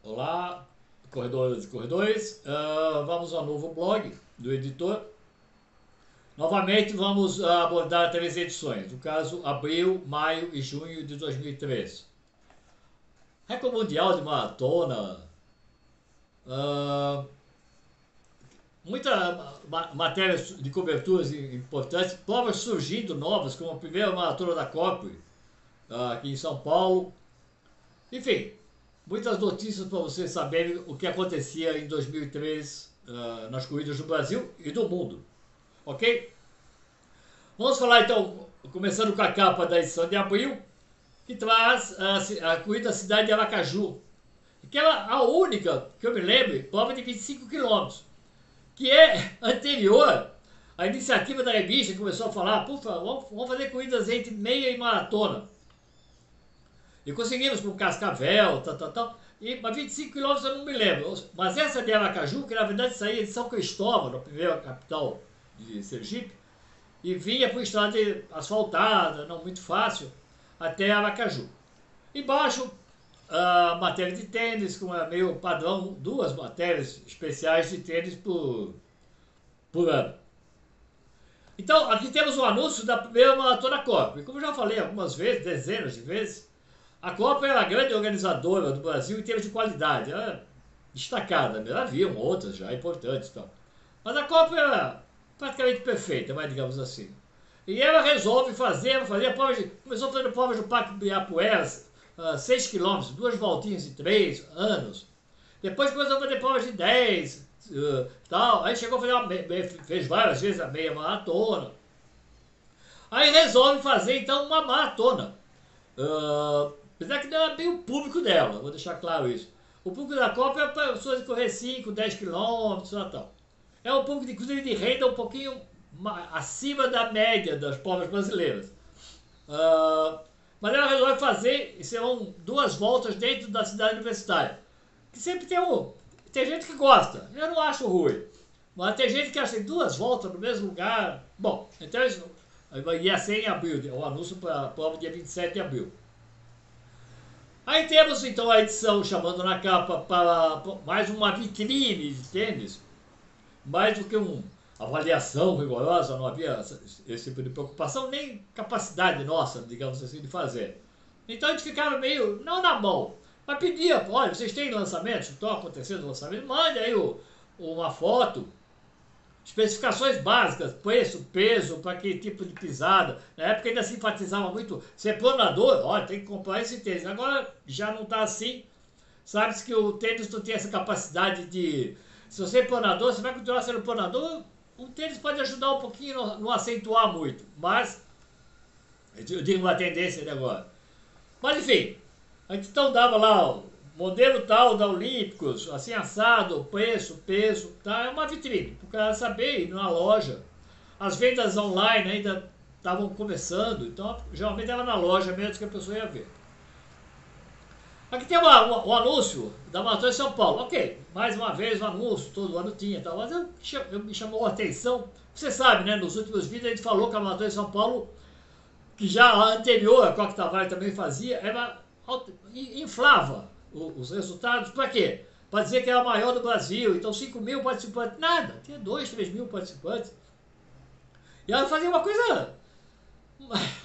Olá, corredores e corredores. Vamos ao novo blog do editor. Novamente vamos abordar três edições, no caso abril, maio e junho de 2013. Recorde mundial de maratona, ah, muita matérias de coberturas importantes, provas surgindo novas, como a primeira maratona da COP, aqui em São Paulo. Enfim, muitas notícias para vocês saberem o que acontecia em 2003 nas corridas do Brasil e do mundo. Ok? Vamos falar então, começando com a capa da edição de abril, que traz a corrida da cidade de Aracaju, que é a única que eu me lembro, prova de 25 quilômetros, que é anterior à iniciativa da revista, que começou a falar, por favor, vamos fazer corridas entre meia e maratona. E conseguimos com Cascavel, tal. Mas 25 quilômetros eu não me lembro. Mas essa de Aracaju, que na verdade saía de São Cristóvão, na primeira capital de Sergipe, e vinha por estrada asfaltada, não muito fácil, até Aracaju. Embaixo, a matéria de tênis, com meio padrão, duas matérias especiais de tênis por ano. Então, aqui temos o anúncio da primeira maratona Copa. E como já falei algumas vezes, dezenas de vezes, a Copa era a grande organizadora do Brasil em termos de qualidade. Era destacada, haviam outras já importantes e tal. Mas a Copa era praticamente perfeita, mas digamos assim. E ela resolve fazer provas começou fazendo provas do Parque Ibirapuera, 6 km, duas voltinhas em 3 anos. Depois começou a fazer provas de 10, tal. Aí chegou a fazer fez várias vezes a meia maratona. Aí resolve fazer então uma maratona. Apesar que não é bem o público dela, vou deixar claro isso. O público da Copa é para pessoas que correr 5, 10 quilômetros, tal. É um público, inclusive, de renda um pouquinho acima da média das provas brasileiras. Mas ela resolve fazer, e serão duas voltas dentro da cidade universitária. Que sempre tem gente que gosta, eu não acho ruim. Mas tem gente que acha que duas voltas no mesmo lugar. Bom, então isso ia ser em abril, o anúncio para a prova dia 27 de abril. Aí temos então a edição chamando na capa para mais uma vitrine de tênis, mais do que uma avaliação rigorosa, não havia esse tipo de preocupação, nem capacidade nossa, digamos assim, de fazer. Então a gente ficava meio, não na mão, mas pedia, olha, vocês têm lançamentos, estão acontecendo lançamentos, mande aí uma foto, especificações básicas, preço, peso, para que tipo de pisada. Na época ainda se enfatizava muito, ser planador, olha, tem que comprar esse tênis. Agora já não está assim. Sabe-se que o tênis não tem essa capacidade de... Se você é planador, você vai continuar sendo planador, o tênis pode ajudar um pouquinho, não acentuar muito. Mas, eu digo uma tendência agora. Mas enfim, a gente então dava lá modelo tal da Olímpicos, assim assado, preço, peso, tá? É uma vitrine, para o cara saber ir na loja. As vendas online ainda estavam começando, então geralmente era na loja mesmo que a pessoa ia ver. Aqui tem o anúncio da Maratona de São Paulo. Ok, mais uma vez o anúncio, todo ano tinha, tal, mas me chamou a atenção. Você sabe, né? Nos últimos vídeos a gente falou que a Maratona de São Paulo, que já a anterior, a Coque Tavares também fazia, inflava os resultados. Para quê? Para dizer que era a maior do Brasil. Então 5 mil participantes. Nada, tinha 2, 3 mil participantes. E ela fazia uma coisa...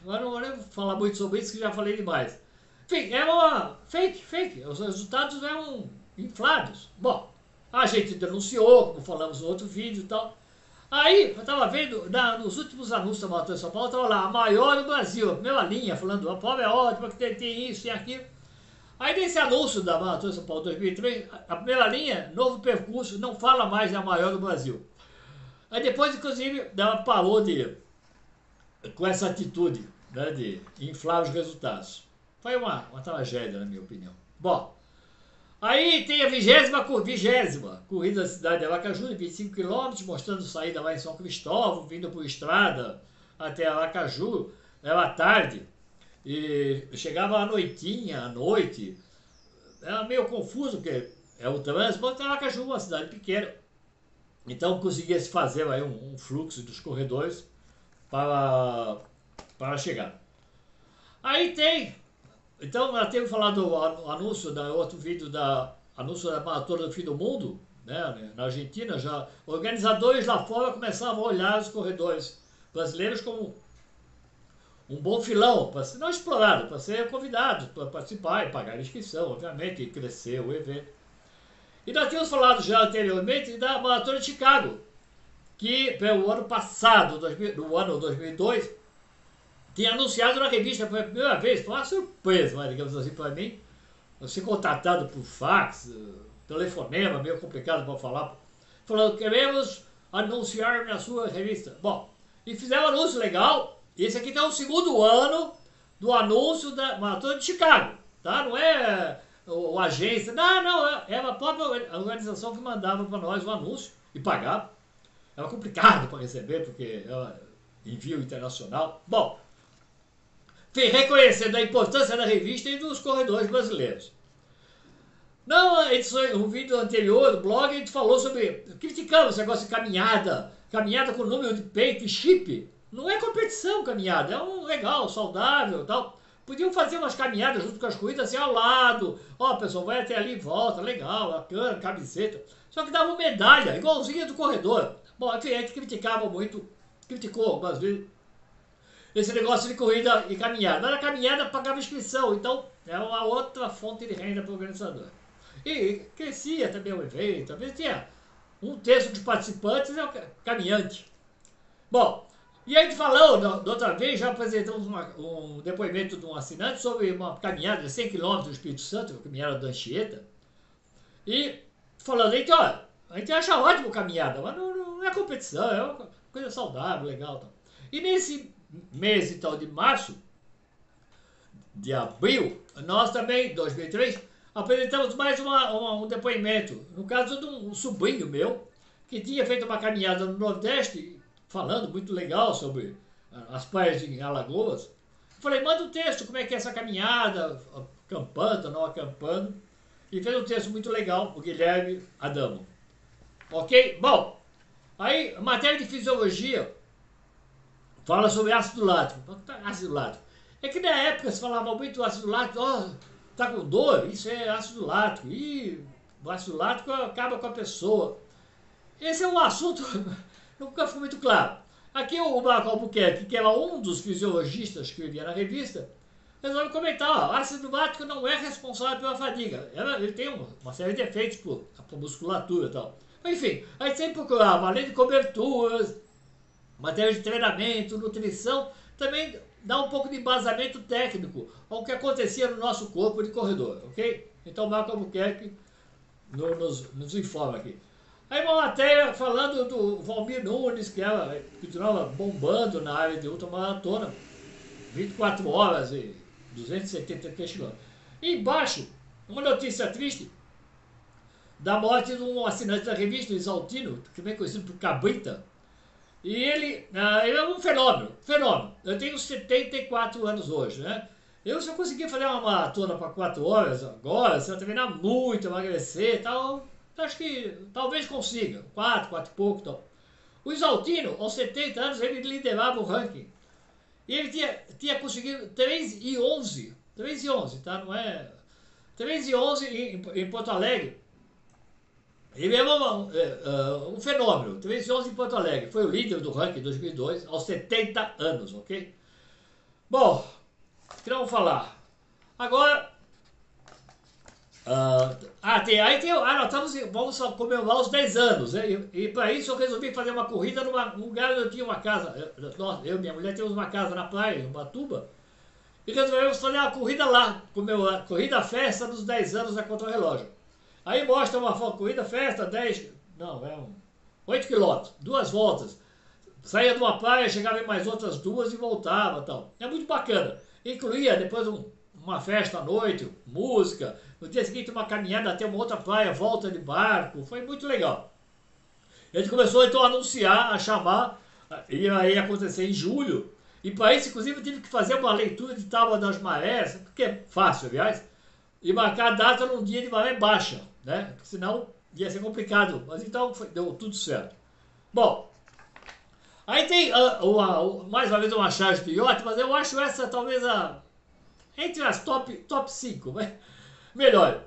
Agora não vou nem falar muito sobre isso, que já falei demais. Enfim, era uma fake. Os resultados eram inflados. Bom, a gente denunciou, como falamos no outro vídeo e tal. Aí, eu estava vendo, nos últimos anúncios da Maratona de São Paulo, estava lá, a maior do Brasil, a primeira linha, falando, a prova é ótima, que tem isso, tem aquilo. Aí nesse anúncio da Maratona de São Paulo 2003, a primeira linha, novo percurso, não fala mais da maior do Brasil. Aí depois, inclusive, ela parou com essa atitude, né, de inflar os resultados. Foi uma tragédia, na minha opinião. Bom, aí tem a 20ª corrida da cidade de Aracaju, de 25 km, mostrando saída lá em São Cristóvão, vindo por estrada até Aracaju, era tarde, e chegava à noitinha, à noite, era meio confuso, porque é o trânsito, mas Aracaju é uma cidade pequena, então conseguia se fazer aí um fluxo dos corredores para chegar. Aí tem... Então, eu tenho falado do anúncio, outro vídeo da anúncio da Maratona do Fim do Mundo, né, na Argentina, já organizadores lá fora começavam a olhar os corredores brasileiros como um bom filão, para ser não explorado, para ser convidado para participar e pagar a inscrição, obviamente, e crescer o evento. E nós tínhamos falado já anteriormente da Maratona de Chicago, que pelo ano passado, no ano 2002, tinha anunciado na revista pela primeira vez, foi uma surpresa, digamos assim, para mim, eu ser contratado por fax, telefonema, meio complicado para falar, falando, queremos anunciar na sua revista. Bom, e fizeram um anúncio legal, e esse aqui está o segundo ano do anúncio da Maratona de Chicago, tá? Não é o agência, não, é a própria organização que mandava para nós o anúncio e pagava. Era complicado para receber, porque era envio internacional. Bom, reconhecendo a importância da revista e dos corredores brasileiros. No vídeo anterior do blog, a gente falou sobre, criticamos esse negócio de caminhada com número de peito e chip. Não é competição caminhada, é um legal, saudável e tal. Podiam fazer umas caminhadas junto com as corridas assim ao lado. Ó, pessoal, vai até ali e volta, legal, bacana, camiseta. Só que dava medalha, igualzinha do corredor. Bom, a gente criticava muito, criticou algumas vezes esse negócio de corrida e caminhada. Mas a caminhada pagava inscrição, então é uma outra fonte de renda para o organizador. E crescia também o evento, às vezes tinha um terço dos participantes caminhante. Bom, e a gente falou, da outra vez, já apresentamos um depoimento de um assinante sobre uma caminhada de 100 km do Espírito Santo, a caminhada da Anchieta, e falando, então, olha, a gente acha ótimo caminhada, mas não é competição, é uma coisa saudável, legal. Tal. E nesse mês, então, de março, de abril, nós também, 2003, apresentamos mais um depoimento, no caso de um sobrinho meu, que tinha feito uma caminhada no Nordeste, falando muito legal sobre as praias de Alagoas. Falei, manda um texto, como é que é essa caminhada, acampando, não acampando. E fez um texto muito legal, o Guilherme Adamo. Ok? Bom, aí, matéria de fisiologia, fala sobre ácido lático. Ácido lático. É que na época se falava muito ácido lático, ó, tá com dor, isso é ácido lático. E o ácido lático acaba com a pessoa. Esse é um assunto nunca ficou muito claro. Aqui o Marco Albuquerque, que era um dos fisiologistas que vivia na revista, resolve comentar, ó, ácido lático não é responsável pela fadiga. Ele tem uma série de efeitos por musculatura e tal. Enfim, a gente sempre procurava, além de coberturas, matéria de treinamento, nutrição, também dá um pouco de embasamento técnico ao que acontecia no nosso corpo de corredor, ok? Então o Marco Albuquerque nos informa aqui. Aí uma matéria falando do Valmir Nunes, que continuava bombando na área de ultramaratona, 24 horas e 273 km. E embaixo, uma notícia triste da morte de um assinante da revista, Isaltino, também conhecido por Cabrita. E ele é um fenômeno. Eu tenho 74 anos hoje, né? Se eu conseguir fazer uma maratona para 4 horas agora, se eu treinar muito, emagrecer e tal, acho que talvez consiga. 4 e pouco e tal. O Isaltino, aos 70 anos, ele liderava o ranking. E ele tinha conseguido 3:11. 3:11, tá? Não é... 3:11 em Porto Alegre. Ele é um fenômeno. 3:11 em Porto Alegre. Foi o líder do ranking em 2002, aos 70 anos, ok? Bom, o que vamos falar? Agora... vamos comemorar os 10 anos, né? E para isso eu resolvi fazer uma corrida num lugar onde eu tinha uma casa. Eu e minha mulher tínhamos uma casa na praia, em Ubatuba, e resolvemos fazer uma corrida lá, comemorar, corrida festa dos 10 anos da Contra-Relógio. Aí mostra uma foto, corrida festa, 8 km, 2 voltas. Saía de uma praia, chegava em mais outras 2 e voltava tal. É muito bacana. Incluía depois uma festa à noite, música. No dia seguinte uma caminhada até uma outra praia, volta de barco. Foi muito legal. A gente começou então a anunciar, a chamar, e aí acontecer em julho. E para isso, inclusive, eu tive que fazer uma leitura de tábua das marés, que é fácil, aliás, e marcar a data num dia de maré baixa, né? Porque senão ia ser complicado. Mas então deu tudo certo. Bom, aí tem mais uma vez uma charge de iote, mas eu acho essa talvez entre as top 5, né? Melhor.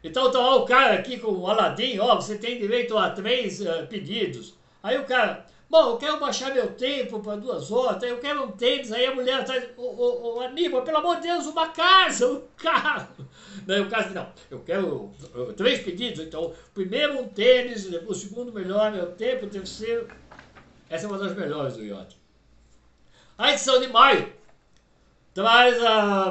Então tá lá o cara aqui com o Aladim, ó, você tem direito a 3 pedidos. Aí o cara, bom, eu quero baixar meu tempo para 2 horas, eu quero um tênis, aí a mulher atrás, ô Aníbal, pelo amor de Deus, uma casa, um carro. Daí o cara, não, eu quero 3 pedidos, então, primeiro um tênis, o segundo melhor meu tempo, o terceiro, essa é uma das melhores do iote. A edição de maio traz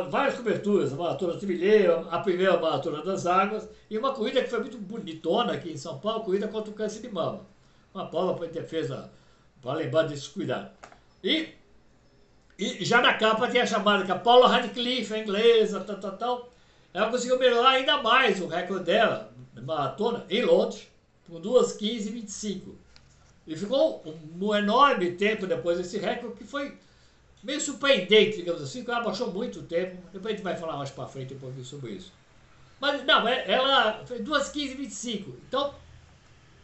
várias coberturas, a Maratona Trilheira, a primeira Maratona das Águas, e uma corrida que foi muito bonitona aqui em São Paulo, corrida contra o câncer de mama. Uma prova para defesa, para lembrar desses cuidados. E já na capa tem a chamada que a Paula Radcliffe, a inglesa, tal. Ela conseguiu melhorar ainda mais o recorde dela, na maratona, em Londres, com 2:15:25. E ficou um enorme tempo depois desse recorde, que foi meio surpreendente, digamos assim, que ela baixou muito tempo. Depois a gente vai falar mais pra frente um pouquinho sobre isso. Mas não, ela foi 2:15:25. Então,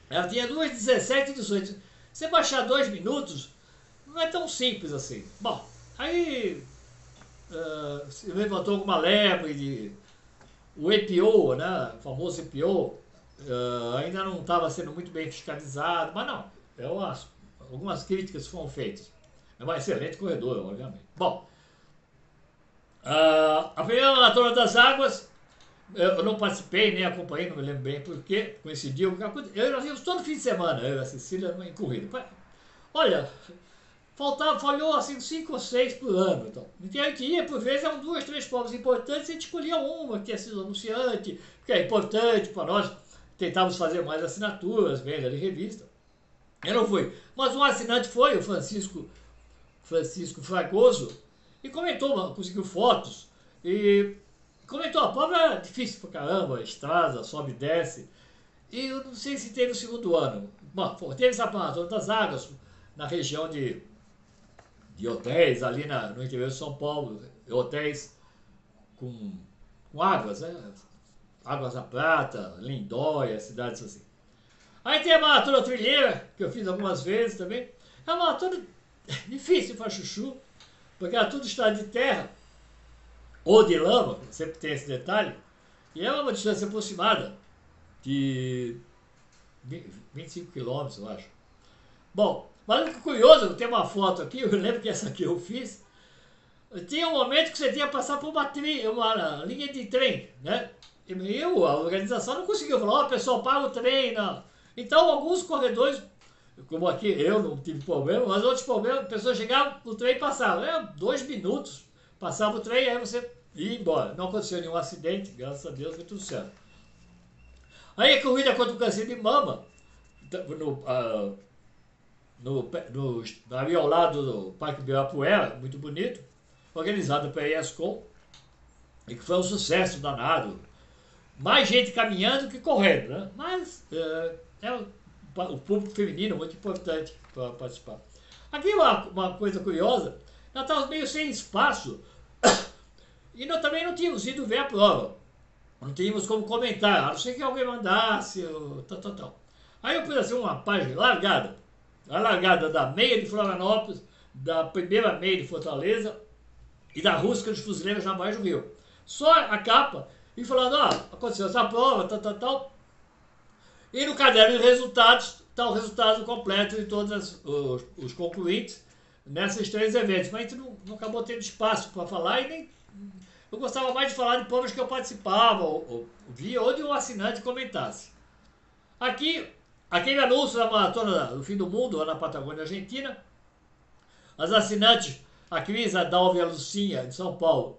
ela tinha 2:17:18. Você baixar 2 minutos, não é tão simples assim. Bom, aí se levantou alguma lebre de... O EPO, né, o famoso EPO, ainda não estava sendo muito bem fiscalizado, mas não, algumas críticas foram feitas. É uma excelente corredora, obviamente. Bom, a primeira Maratona das Águas, eu não participei, nem acompanhei, não me lembro bem porque, coincidiu. Nós íamos todo fim de semana, eu e a Cecília, em corrida. Olha, falhou assim 5 ou 6 por ano. Então a gente ia, por vezes, eram 2, 3 provas importantes, a gente escolhia uma que tinha sido anunciante, que é importante para nós. Tentávamos fazer mais assinaturas, venda de revista. Eu não fui. Mas um assinante foi, o Francisco Fragoso, e comentou, conseguiu fotos, e comentou, a prova era difícil pra caramba, estrada, sobe e desce, e eu não sei se teve o segundo ano. Bom, teve essa Maratona das Águas, na região de hotéis, ali no interior de São Paulo, hotéis com águas, né? Águas da Prata, Lindóia, cidades assim. Aí tem a Maratona Trilheira, que eu fiz algumas vezes também. É uma maratona difícil para chuchu, porque ela tudo está de terra ou de lama, sempre tem esse detalhe, e é uma distância aproximada de 25 quilômetros, eu acho. Bom, mas o curioso, tem uma foto aqui, eu lembro que essa aqui eu fiz, tinha um momento que você tinha que passar por uma linha de trem, né? E a organização não conseguiu falar, ó, pessoal, para o trem, não. Então, alguns corredores, como aqui eu não tive problema, mas outros problemas, pessoas chegavam, o trem passava, 2 minutos, passava o trem, aí você ia embora. Não aconteceu nenhum acidente, graças a Deus, foi tudo certo. Aí a corrida contra o câncer de mama, ali ao lado do Parque Ibirapuera, muito bonito, organizado pela ESCOM, e que foi um sucesso danado. Mais gente caminhando que correndo, né? Mas o público feminino muito importante para participar. Aqui uma coisa curiosa, nós estávamos meio sem espaço e nós também não tínhamos ido ver a prova. Não tínhamos como comentar, a não ser que alguém mandasse, tal. Aí eu pus assim uma página largada, a largada da meia de Florianópolis, da primeira meia de Fortaleza e da Rústica dos Fuzileiros na Margem do Rio. Só a capa, e falando, aconteceu essa prova, tal. E no caderno de resultados, está o resultado completo de todos os concluintes nesses 3 eventos. Mas a gente não acabou tendo espaço para falar e nem... Eu gostava mais de falar de provas que eu participava, ou via, ou de um assinante comentasse. Aqui, aquele anúncio da Maratona do Fim do Mundo, lá na Patagônia Argentina, as assinantes, a Cris, a Dalva e a Lucinha, de São Paulo,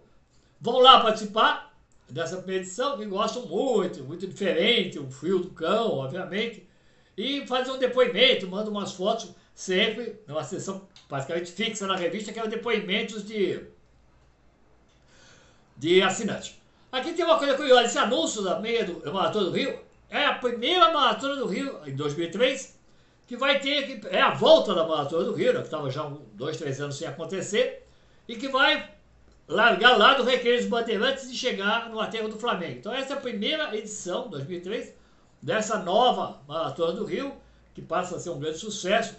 vão lá participar dessa primeira edição, que gostam muito diferente, o frio do cão, obviamente, e fazem um depoimento, mandam umas fotos, sempre numa sessão praticamente fixa na revista, que é o depoimentos de assinantes. Aqui tem uma coisa curiosa, esse anúncio da Maratona do Rio é a primeira Maratona do Rio, em 2003, que vai ter, é a volta da Maratona do Rio, né, que estava já 2, 3 anos sem acontecer, e que vai largar lá do Recreio dos Bandeirantes e chegar no Aterro do Flamengo. Então essa é a primeira edição, 2003, dessa nova Maratona do Rio, que passa a ser um grande sucesso,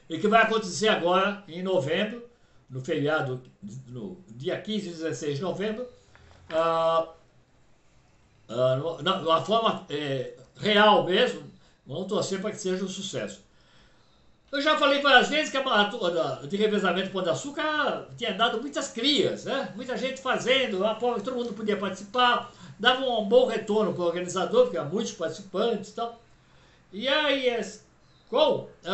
e que vai acontecer agora em novembro, no feriado, no dia 15 e 16 de novembro, uma forma real mesmo, vamos torcer para que seja um sucesso. Eu já falei várias vezes que a maratona de revezamento Pão de Açúcar tinha dado muitas crias, né? Muita gente fazendo, a prova que todo mundo podia participar, dava um bom retorno para o organizador, porque há muitos participantes e tal. E aí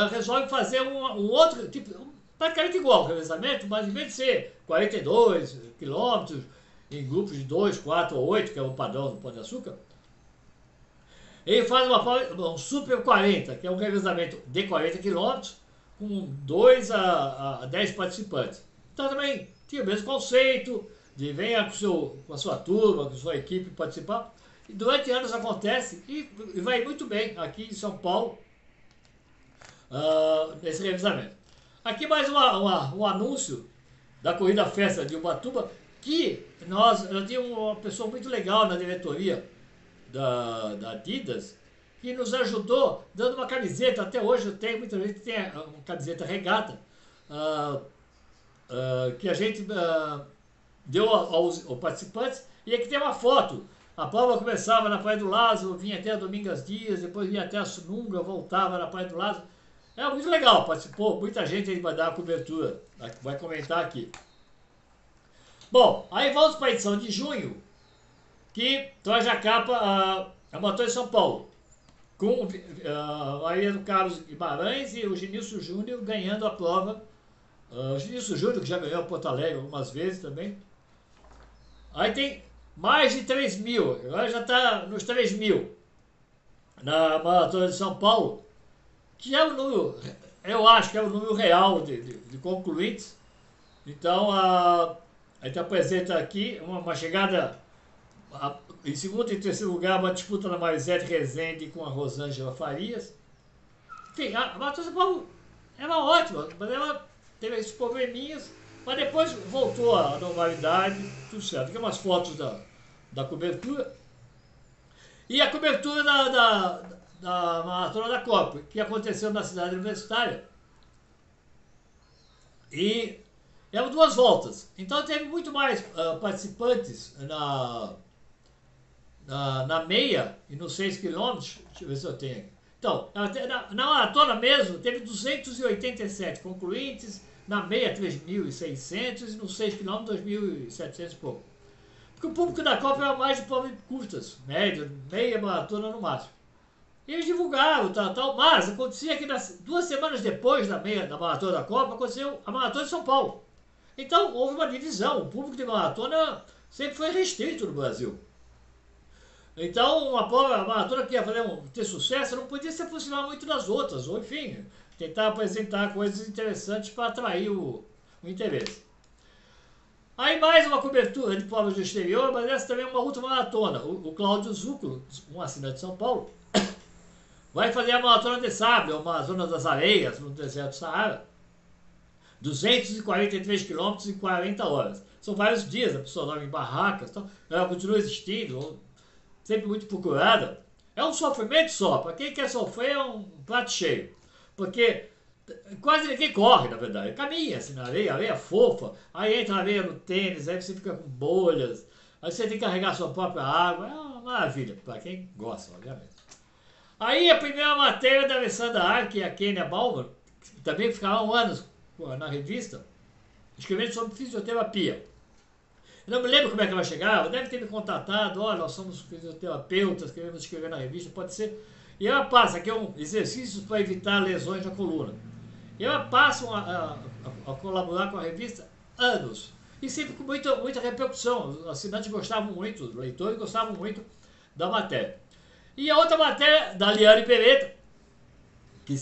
resolve fazer um outro tipo, praticamente igual ao revezamento, mas em vez de ser 42 quilômetros em grupos de 2, 4 ou 8, que é o padrão do Pão de Açúcar, ele faz um Super 40, que é um revezamento de 40 quilômetros, com 2 a 10 participantes. Então também tinha o mesmo conceito, de venha com a sua turma, com a sua equipe participar. E durante anos acontece e vai muito bem aqui em São Paulo, nesse revezamento. Aqui mais um anúncio da Corrida Festa de Ubatuba, que eu tinha uma pessoa muito legal na diretoria da Adidas, que nos ajudou dando uma camiseta. Até hoje eu tenho, muita gente tem uma camiseta regata, que a gente deu aos participantes, e aqui tem uma foto. A prova começava na Praia do Lázaro, vinha até a Domingas Dias, depois vinha até a Sununga, voltava na Praia do Lázaro. É muito legal, participou, muita gente aí vai dar a cobertura, vai comentar aqui. Bom, aí vamos para a edição de junho, que traz a capa a Maratona de São Paulo, com a Maria do Carlos Guimarães e o Genilson Júnior ganhando a prova. O Genilson Júnior, que já ganhou Porto Alegre algumas vezes também. Aí tem mais de 3 mil, agora já está nos 3 mil na Maratona de São Paulo, que é o número, eu acho que é o número real de concluintes. Então a gente apresenta aqui uma chegada em segundo e terceiro lugar, uma disputa na Marisete Rezende com a Rosângela Farias. Enfim, a Maratona de São Paulo era ótima, mas ela teve esses probleminhas, mas depois voltou à normalidade, tudo certo. Aqui umas fotos da cobertura. E a cobertura da Maratona da Copa, que aconteceu na cidade universitária. E eram 2 voltas. Então teve muito mais participantes na meia e nos 6 quilômetros. Deixa eu ver se eu tenho aqui. Então, na maratona mesmo, teve 287 concluintes, na meia 3.600 e nos 6 km 2.700 e pouco. Porque o público da Copa era mais de provas curtas, média, meia maratona no máximo. E eles divulgaram, mas acontecia que 2 semanas depois da maratona da Copa, aconteceu a Maratona de São Paulo. Então houve uma divisão, o público de maratona sempre foi restrito no Brasil. Então, uma maratona que ia ter sucesso não podia se aproximar muito das outras, ou enfim, tentar apresentar coisas interessantes para atrair o interesse. Aí mais uma cobertura de provas do exterior, mas essa também é uma ultramaratona. O Cláudio Zúculo, um assinante de São Paulo, vai fazer a Maratona de Sable, uma zona das areias, no deserto do Saara. 243 quilômetros em 40 horas. São vários dias, a pessoa dorme em barracas, ela continua existindo, sempre muito procurada. É um sofrimento só, para quem quer sofrer é um prato cheio, porque quase ninguém corre, na verdade, caminha assim na areia, areia fofa, aí entra na areia no tênis, aí você fica com bolhas, aí você tem que carregar sua própria água, é uma maravilha, para quem gosta, obviamente. Aí a primeira matéria da Alessandra Arque e a Kênia Bauman, que também ficaram anos na revista, escrevendo sobre fisioterapia. Eu não me lembro como é que ela chegava, deve ter me contatado, olha, nós somos fisioterapeutas, queremos escrever na revista, pode ser. E ela passa, que é um exercício para evitar lesões na coluna. E ela passa a colaborar com a revista anos. E sempre com muita repercussão. Os assinantes gostavam muito, os leitores gostavam muito da matéria. E a outra matéria da Liane Pereta, que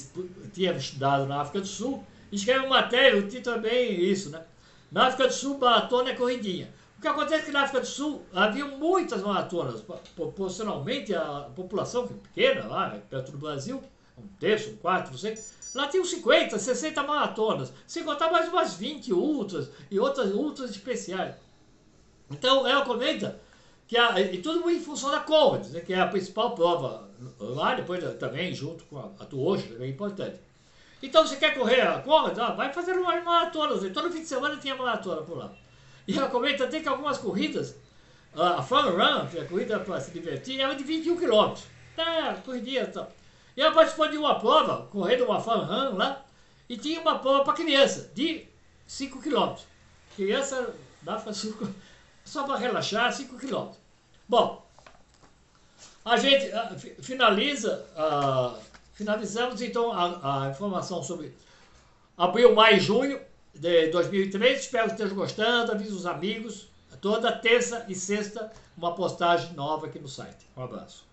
tinha estudado na África do Sul, escreve uma matéria, o título é bem isso, né? Na África do Sul, maratona é corridinha. O que acontece é que na África do Sul havia muitas maratonas, proporcionalmente a população, que é pequena lá, perto do Brasil, um terço, um quarto, não sei, lá tinham 50, 60 maratonas, sem contar mais umas 20 ultras e outras ultras especiais. Então ela comenta que e tudo em função da Conrads, né, que é a principal prova lá, depois também junto com a Tuojo, é importante. Então você quer correr a Conrads? Vai fazer uma maratona, todo fim de semana tinha maratona por lá. E ela comenta até que algumas corridas A Fun Run, que é a corrida para se divertir, era de 21 quilômetros. Corridinha e tal. E ela participou de uma prova, correndo uma Fun Run lá, e tinha uma prova para criança, de 5 quilômetros. Criança dá para só para relaxar, 5 quilômetros. Bom, a gente finalizamos então a informação sobre abril, maio e junho de 2003. Espero que estejam gostando. Avise os amigos. Toda terça e sexta uma postagem nova aqui no site. Um abraço.